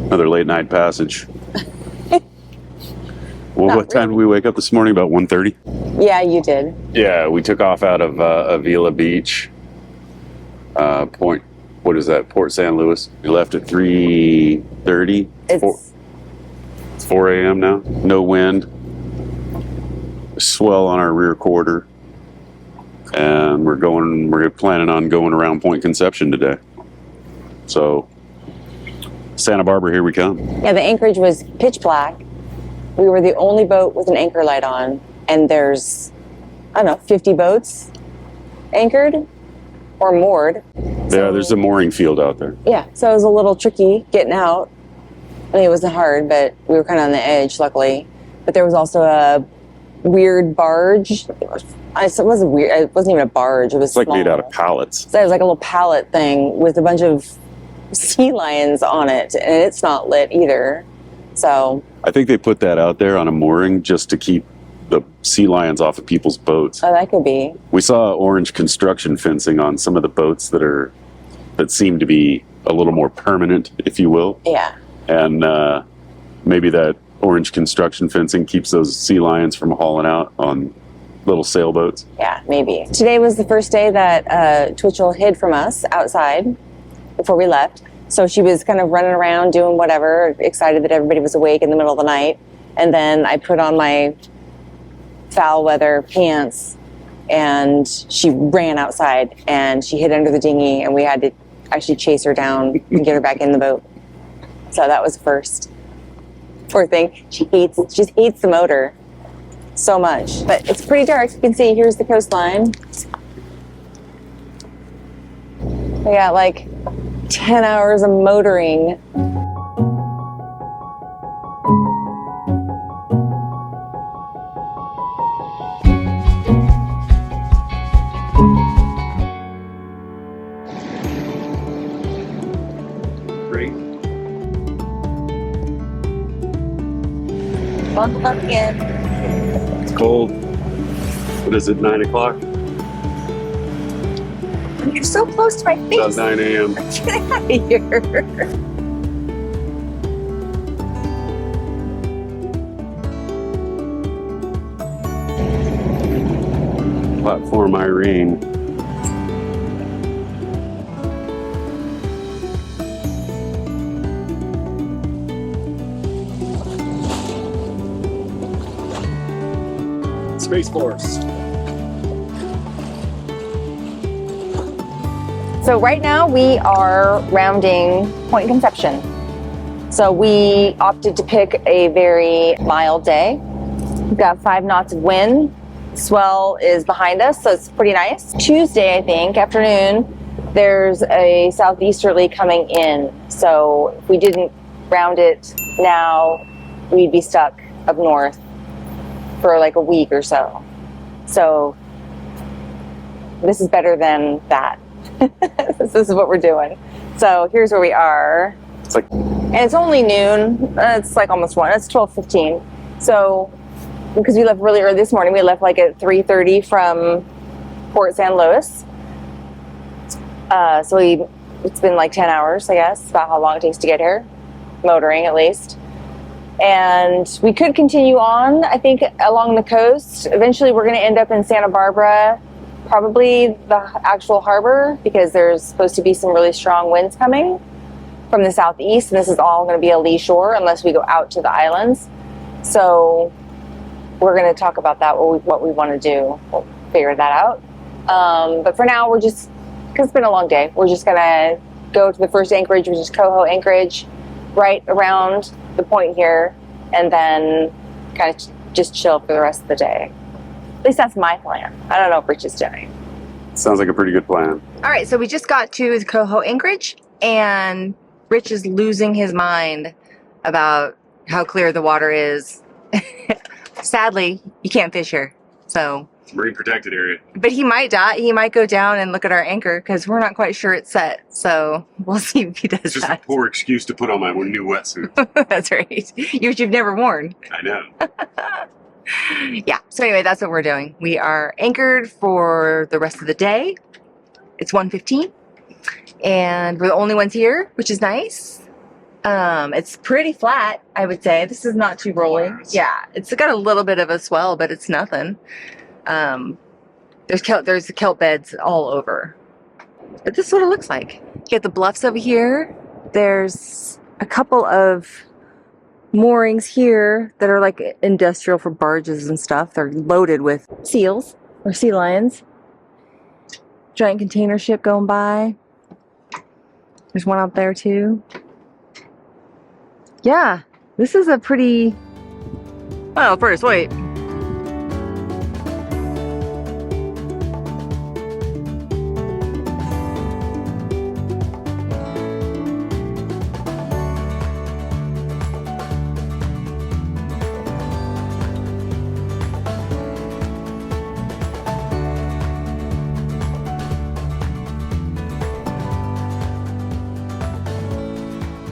Another late night passage. Well, Not what time really. did we wake up this morning? About 1:30? Yeah, you did. Yeah, we took off out of Avila Beach. Point, what is that? Port San Luis. We left at 3:30. It's 4 a.m. now. No wind. Swell on our rear quarter. And we're planning on going around Point Conception today. So, Santa Barbara, here we come. yeah. The anchorage was pitch black. We were the only boat with an anchor light on, and there's, I don't know, 50 boats anchored or moored. Yeah, there's a mooring field out there. Yeah, so it was a little tricky getting out. I mean, it wasn't hard, but we were kind of on the edge, luckily. But there was also a weird barge. It wasn't weird. It wasn't even a barge. It was It's like small. made out of pallets. So it was like a little pallet thing with a bunch of sea lions on it, and it's not lit either. So I think they put that out there on a mooring just to keep the sea lions off of people's boats. that could be. We saw orange construction fencing on some of the boats that seem to be a little more permanent, if you will. Yeah. And maybe that orange construction fencing keeps those sea lions from hauling out on little sailboats. Yeah, maybe. Today was the first day that Twitchell hid from us outside before we left. So she was kind of running around doing whatever, excited that everybody was awake in the middle of the night. And then I put on my foul weather pants and she ran outside and she hid under the dinghy and we had to actually chase her down and get her back in the boat. So that was first. Poor thing. She just hates the motor so much. But it's pretty dark. You can see here's the coastline. We got like 10 hours of motoring. Great. Buckle up again. It's cold. What is it, 9 o'clock? You're so close to my About face. 9 a.m. Get out of here. Platform Irene. Space Force. So right now we are rounding Point Conception. So we opted to pick a very mild day. We've got 5 knots of wind. Swell is behind us, so it's pretty nice. Tuesday, I think, afternoon, there's a southeasterly coming in. So if we didn't round it now, we'd be stuck up north for like a week or so. So this is better than that. This is what we're doing. So here's where we are. It's like, And it's only noon. It's like almost 1. It's 12:15. So because we left really early this morning, we left like at 3:30 from Port San Luis. It's been like 10 hours, I guess, about how long it takes to get here, motoring at least. And we could continue on, I think, along the coast. Eventually we're going to end up in Santa Barbara, probably the actual harbor, because there's supposed to be some really strong winds coming from the southeast, and this is all going to be a lee shore unless we go out to the islands. So we're going to talk about that, what we want to do. We'll figure that out. But for now, we're just, because it's been a long day, we're just going to go to the first anchorage, which is Coho Anchorage, right around the point here, and then kind of just chill for the rest of the day. At least that's my plan. I don't know what Rich is doing. sounds like a pretty good plan. All right, so we just got to the Coho Anchorage, and Rich is losing his mind about how clear the water is. Sadly, you can't fish here, so. Marine protected area. But he might die. He might go down and look at our anchor because we're not quite sure it's set. So we'll see if he does It's just that. a poor excuse to put on my new wetsuit. That's right. You've never worn. I know. Yeah. So anyway, that's what we're doing. We are anchored for the rest of the day. It's 1:15, and we're the only ones here, which is nice. It's pretty flat, I would say. This is not too rolling. Yeah, it's got a little bit of a swell, but it's nothing. There's kelp beds all over. But this is what it looks like. You get the bluffs over here. There's a couple of moorings here that are like industrial for barges and stuff. They're loaded with seals or sea lions. Giant container ship going by. There's one out there too. Yeah, this is a pretty... Well, first, wait.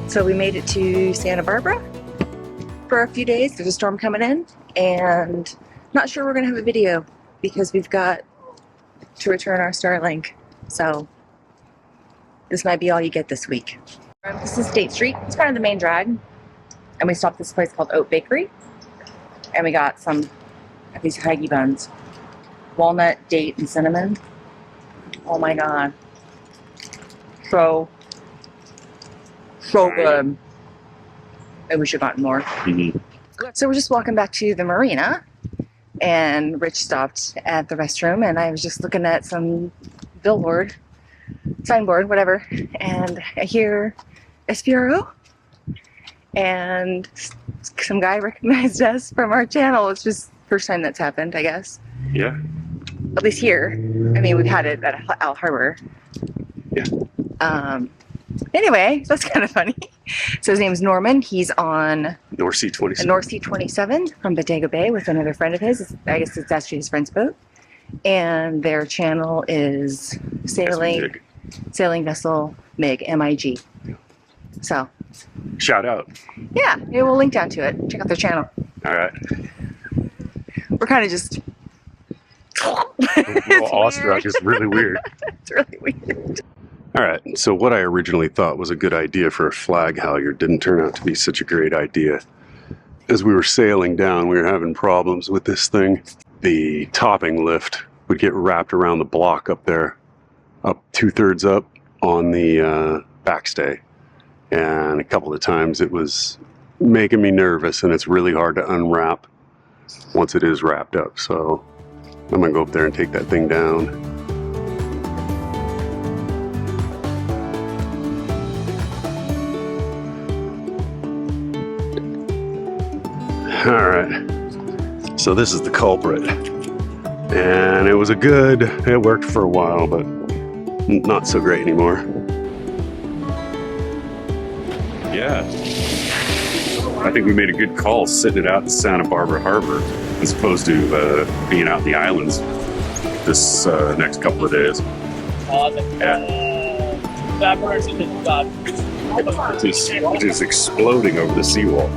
So we made it to Santa Barbara for a few days. There's a storm coming in, and not sure we're gonna have a video because we've got to return our Starlink. So this might be all you get this week. This is State Street. It's kind of the main drag. And we stopped at this place called Oat Bakery. And we got some of these Heige buns. Walnut, date, and cinnamon. Oh my god. So good. I wish I gotten more. Mm-hmm. So we're just walking back to the marina, and Rich stopped at the restroom, and I was just looking at some billboard, signboard, whatever, and I hear SPRO, and some guy recognized us from our channel. It's just the first time that's happened, I guess. Yeah. At least here. I mean, we've had it at Al Harbor. Yeah. Anyway, that's kind of funny. So his name's Norman. He's on North Sea 27. North Sea 27 from Bodega Bay with another friend of his. I guess it's actually his friend's boat. And their channel is Sailing Vessel Mig, M-I-G. Yeah. So. Shout out. Yeah, maybe we'll link down to it. Check out their channel. All right. We're kind of just... Awestruck is really weird. It's really weird. All right, so what I originally thought was a good idea for a flag halyard didn't turn out to be such a great idea. As we were sailing down, we were having problems with this thing. The topping lift would get wrapped around the block up there, up 2/3 up on the backstay. And a couple of times it was making me nervous, and it's really hard to unwrap once it is wrapped up. So I'm gonna go up there and take that thing down. All right, so this is the culprit, and it worked for a while, but not so great anymore. Yeah, I think we made a good call sitting it out in Santa Barbara Harbor as opposed to being out in the islands this next couple of days. It is exploding over the seawall.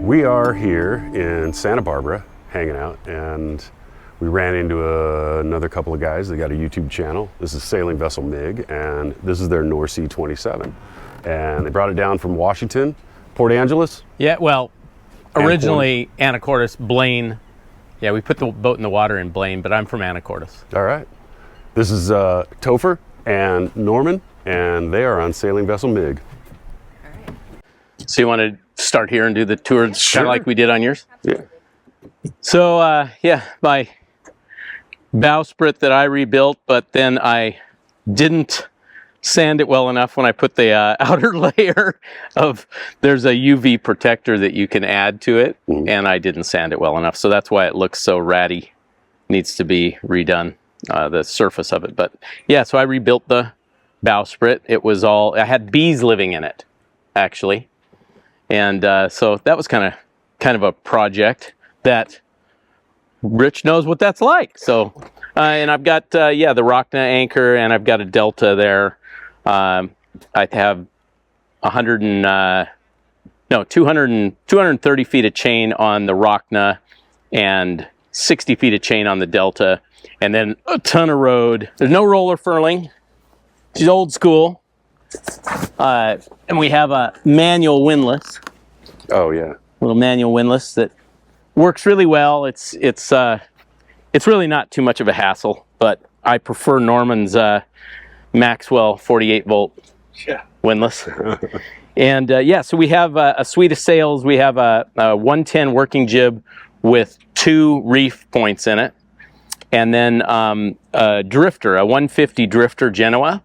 We are here in Santa Barbara hanging out, and we ran into another couple of guys. They got a YouTube channel. This is Sailing Vessel Mig, and this is their North Sea 27. And they brought it down from Washington, Port Angeles. Yeah, well, originally Anacortes, Blaine. Yeah, we put the boat in the water in Blaine, but I'm from Anacortes. All right. This is Topher and Norman, and they are on Sailing Vessel Mig. All right. So you want to start here and do the tour Sure. kind of like we did on yours? Yeah. So, yeah, my bowsprit that I rebuilt, but then I didn't sand it well enough when I put the outer layer of, there's a UV protector that you can add to it, and I didn't sand it well enough. So that's why it looks so ratty. Needs to be redone, the surface of it. But yeah, so I rebuilt the bowsprit. It was all, I had bees living in it, actually. And so that was kind of a project that Rich knows what that's like. So, and I've got, yeah, the Rockna anchor, and I've got a Delta there. I have 230 feet of chain on the Rockna and 60 feet of chain on the Delta, and then a ton of rode. There's no roller furling. She's old school. And we have a manual windlass. Oh yeah. Little manual windlass that works really well. It's really not too much of a hassle, but I prefer Norman's Maxwell 48 volt windlass. And yeah, so we have a suite of sails. We have a 110 working jib with 2 reef points in it, and then a drifter, a 150 drifter Genoa.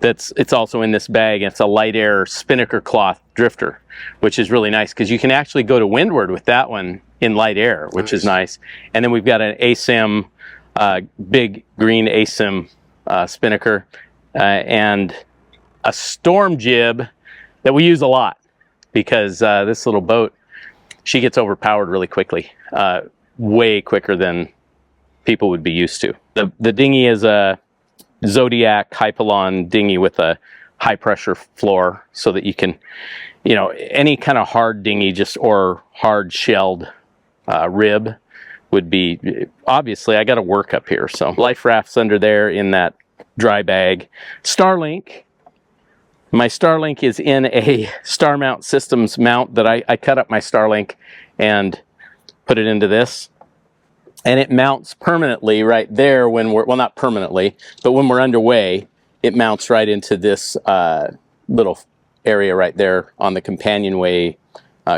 It's also in this bag. It's a light air spinnaker cloth drifter, which is really nice because you can actually go to windward with that one in light air, which is nice. And then we've got an ASIM, big green ASIM spinnaker, and a storm jib that we use a lot because this little boat, she gets overpowered really quickly, way quicker than people would be used to. The dinghy is a Zodiac Hypalon dinghy with a high pressure floor so that you can, you know, any kind of hard dinghy or hard shelled rib would be, obviously I got to work up here. So life rafts under there in that dry bag. Starlink. My Starlink is in a Star Mount Systems mount that I cut up my Starlink and put it into this. And it mounts permanently right there when we're, well, not permanently, but when we're underway, it mounts right into this little area right there on the companionway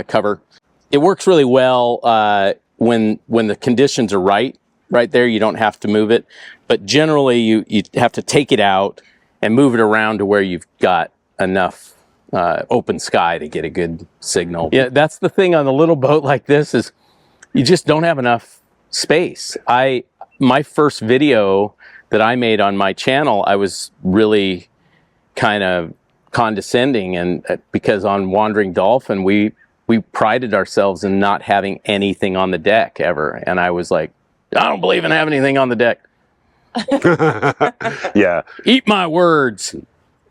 cover. It works really well when the conditions are right there. You don't have to move it, but generally you have to take it out and move it around to where you've got enough open sky to get a good signal. Yeah, that's the thing on a little boat like this is you just don't have enough space. My first video that I made on my channel, I was really kind of condescending, and because on Wandering Dolphin we prided ourselves in not having anything on the deck ever, and I was like, I don't believe in having anything on the deck. Yeah. Eat my words.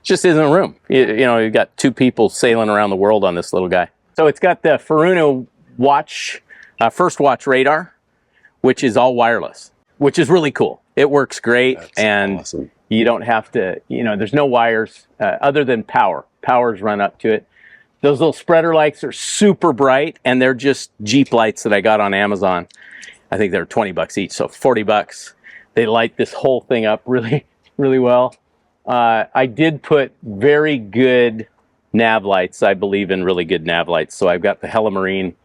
Just isn't room. You know, you've got 2 people sailing around the world on this little guy. So it's got the Furuno watch, first watch radar, which is all wireless, which is really cool. It works great. That's and awesome. You don't have to, you know, there's no wires other than power. Powers run up to it. Those little spreader lights are super bright, and they're just Jeep lights that I got on Amazon. I think they're 20 bucks each, so 40 bucks. They light this whole thing up really, really well. I did put very good nav lights. I believe in really good nav lights. So I've got the Hella Marine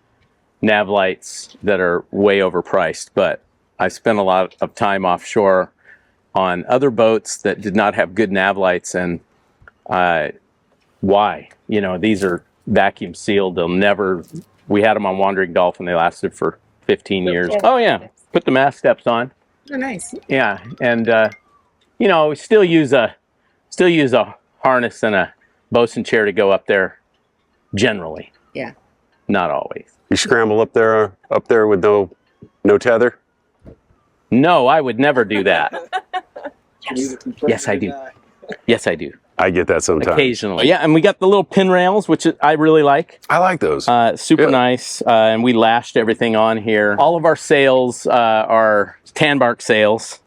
nav lights that are way overpriced, but I spent a lot of time offshore on other boats that did not have good nav lights, and why? You know, these are vacuum sealed. They'll never, we had them on Wandering Dolphin. They lasted for 15 years. Oh yeah, put the mast steps on. Oh, nice. Yeah, and you know, we still use a harness and a bosun chair to go up there generally. Yeah. Not always. You scramble up there with no tether? No, I would never do that. Yes. Yes, I do. Yes, I do. I get that sometimes. Occasionally. Yeah, and we got the little pin rails, which I really like. I like those. Super nice. And we lashed everything on here. All of our sails are tan bark sails,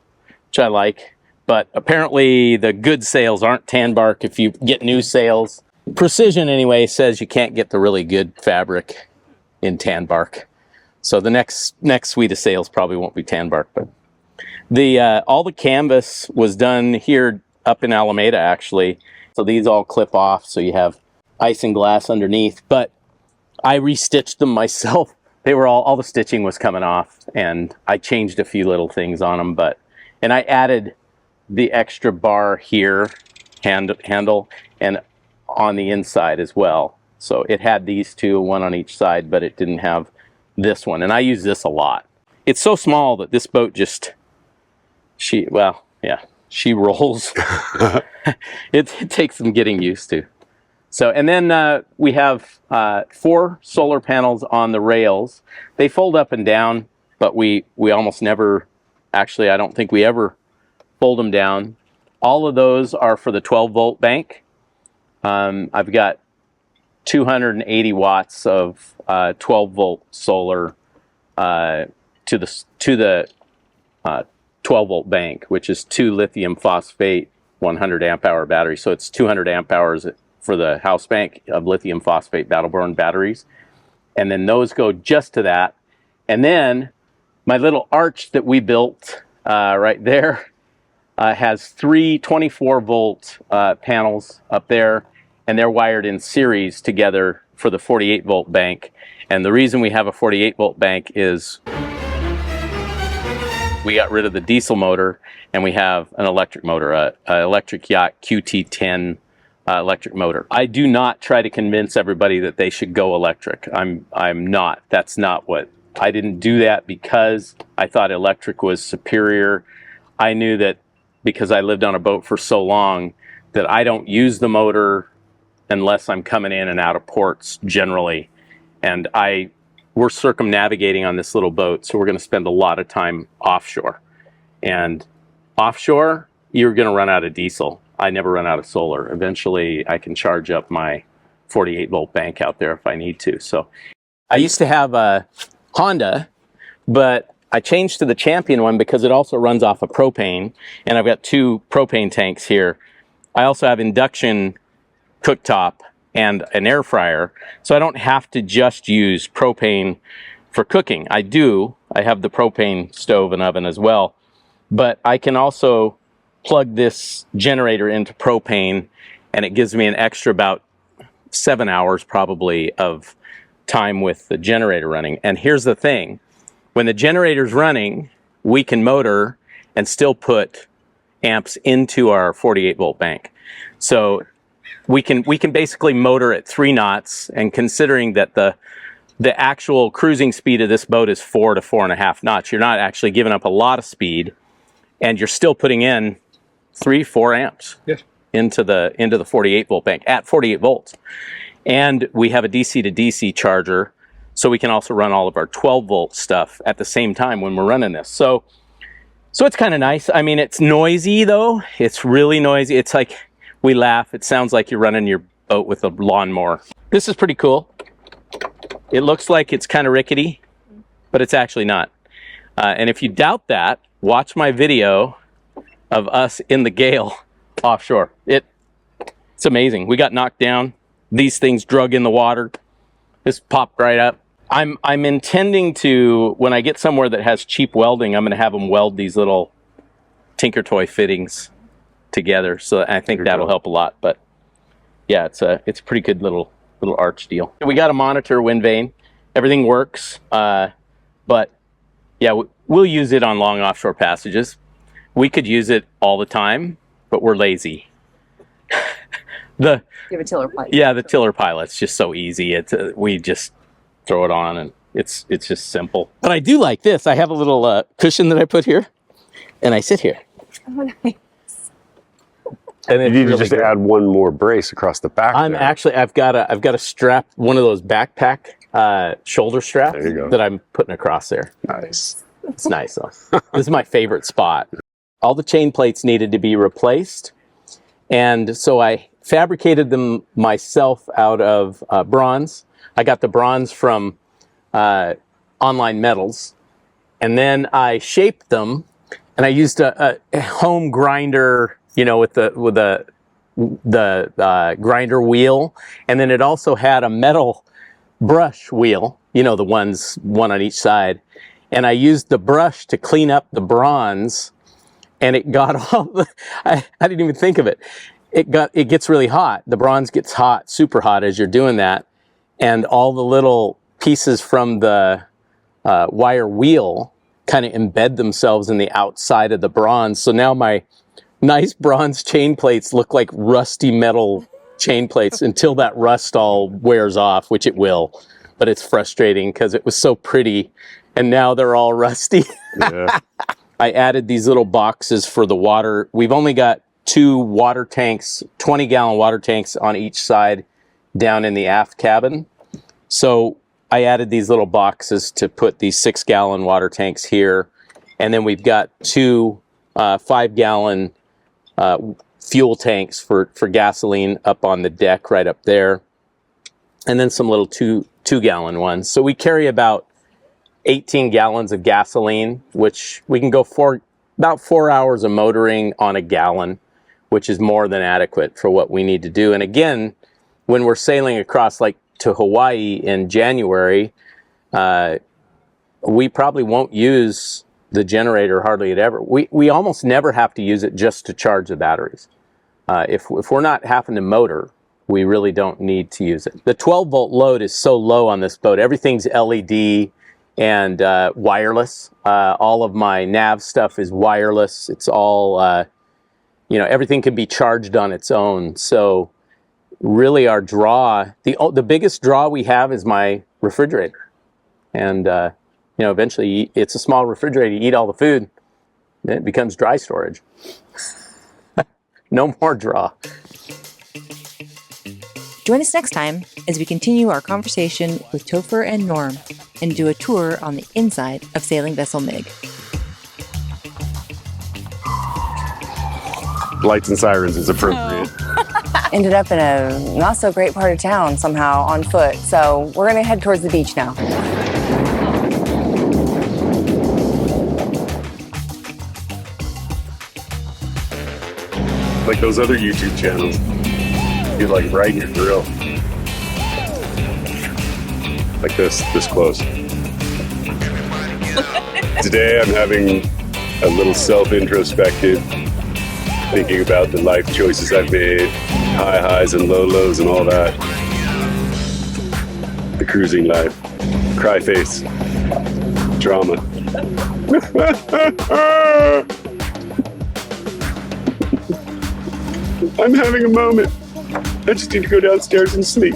which I like. But apparently the good sails aren't tan bark if you get new sails. Precision, anyway, says you can't get the really good fabric in tan bark. So the next suite of sails probably won't be tan bark. But all the canvas was done here up in Alameda, actually. So these all clip off, so you have ice and glass underneath. But I restitched them myself. They were all the stitching was coming off, and I changed a few little things on them. And I added the extra bar here, handle, and on the inside as well. So it had these two, one on each side, but it didn't have this one. And I use this a lot. It's so small that this boat just, well, yeah. she rolls. It takes some getting used to. So, and then we have 4 solar panels on the rails. They fold up and down, but we almost never, actually, I don't think we ever fold them down. All of those are for the 12-volt bank. I've got 280 watts of 12-volt solar to the 12-volt bank, which is 2 lithium phosphate 100 amp hour batteries. So it's 200 amp hours for the house bank of lithium phosphate battle-borne batteries. And then those go just to that. And then my little arch that we built right there has 3 24-volt panels up there, and they're wired in series together for the 48-volt bank. And the reason we have a 48-volt bank is we got rid of the diesel motor, and we have an electric motor, an electric yacht QT10 electric motor. I do not try to convince everybody that they should go electric. I'm not. That's not what. I didn't do that because I thought electric was superior. I knew that because I lived on a boat for so long that I don't use the motor unless I'm coming in and out of ports generally. And we're circumnavigating on this little boat, so we're going to spend a lot of time offshore. And offshore, you're going to run out of diesel. I never run out of solar. Eventually, I can charge up my 48-volt bank out there if I need to. So I used to have a Honda, but I changed to the Champion one because it also runs off of propane, and I've got 2 propane tanks here. I also have induction cooktop and an air fryer, so I don't have to just use propane for cooking. I have the propane stove and oven as well, but I can also plug this generator into propane, and it gives me an extra about 7 hours probably of time with the generator running. And here's the thing, when the generator's running, we can motor and still put amps into our 48-volt bank. So we can basically motor at 3 knots, and considering that the actual cruising speed of this boat is 4 to 4.5 knots, you're not actually giving up a lot of speed, and you're still putting in 3-4 amps into the 48-volt bank at 48 volts. And we have a DC to DC charger, so we can also run all of our 12-volt stuff at the same time when we're running this. So it's kind of nice. I mean, it's noisy though. It's really noisy. It's like, we laugh. It sounds like you're running your boat with a lawnmower. This is pretty cool. It looks like it's kind of rickety, but it's actually not. And if you doubt that, watch my video of us in the gale offshore. It's amazing. We got knocked down. These things drug in the water. This popped right up. I'm intending to, when I get somewhere that has cheap welding, I'm going to have them weld these little Tinker Toy fittings together. So I think that'll help a lot. But yeah, it's a pretty good little arch deal. We got to monitor wind vane. Everything works. But yeah, we'll use it on long offshore passages. We could use it all the time, but we're lazy. You have a tiller pilot. Yeah, the tiller pilot's just so easy. We just throw it on, and it's just simple. But I do like this. I have a little cushion that I put here, and I sit here. Oh, nice. And if you really just add one more brace across the back, I've got a strap, one of those backpack shoulder straps that I'm putting across there. Nice. It's nice though. This is my favorite spot. All the chain plates needed to be replaced, and so I fabricated them myself out of bronze. I got the bronze from Online Metals, and then I shaped them, and I used a home grinder, with the grinder wheel, and then it also had a metal brush wheel, the ones, one on each side, and I used the brush to clean up the bronze, and it got all I didn't even think of it. It gets really hot. The bronze gets hot, super hot as you're doing that, and all the little pieces from the wire wheel kind of embed themselves in the outside of the bronze. So now my nice bronze chain plates look like rusty metal chain plates until that rust all wears off, which it will. But it's frustrating because it was so pretty, and now they're all rusty. Yeah. I added these little boxes for the water. We've only got 2 water tanks, 20-gallon water tanks on each side down in the aft cabin. So I added these little boxes to put these 6-gallon water tanks here. And then we've got 2 5-gallon fuel tanks for gasoline up on the deck right up there. And then some little 2-gallon ones. So we carry about 18 gallons of gasoline, which we can go for about 4 hours of motoring on a gallon, which is more than adequate for what we need to do. And again, when we're sailing across like to Hawaii in January, we probably won't use the generator hardly ever. We almost never have to use it just to charge the batteries. If we're not having to motor, we really don't need to use it. The 12-volt load is so low on this boat. Everything's LED and wireless. All of my nav stuff is wireless. It's all, you know, everything can be charged on its own. So really our draw, the biggest draw we have is my refrigerator. And, you know, eventually it's a small refrigerator. You eat all the food, then it becomes dry storage. No more draw. Join us next time as we continue our conversation with Topher and Norm and do a tour on the inside of Sailing Vessel Mig. Lights and sirens is appropriate. Ended up in a not so great part of town somehow on foot. So we're gonna head towards the beach now. Like those other YouTube channels. You're like right in your grill. Like this close. Today I'm having a little self-introspective, thinking about the life choices I've made, high highs and low lows and all that. The cruising life, cry face, drama. I'm having a moment. I just need to go downstairs and sleep.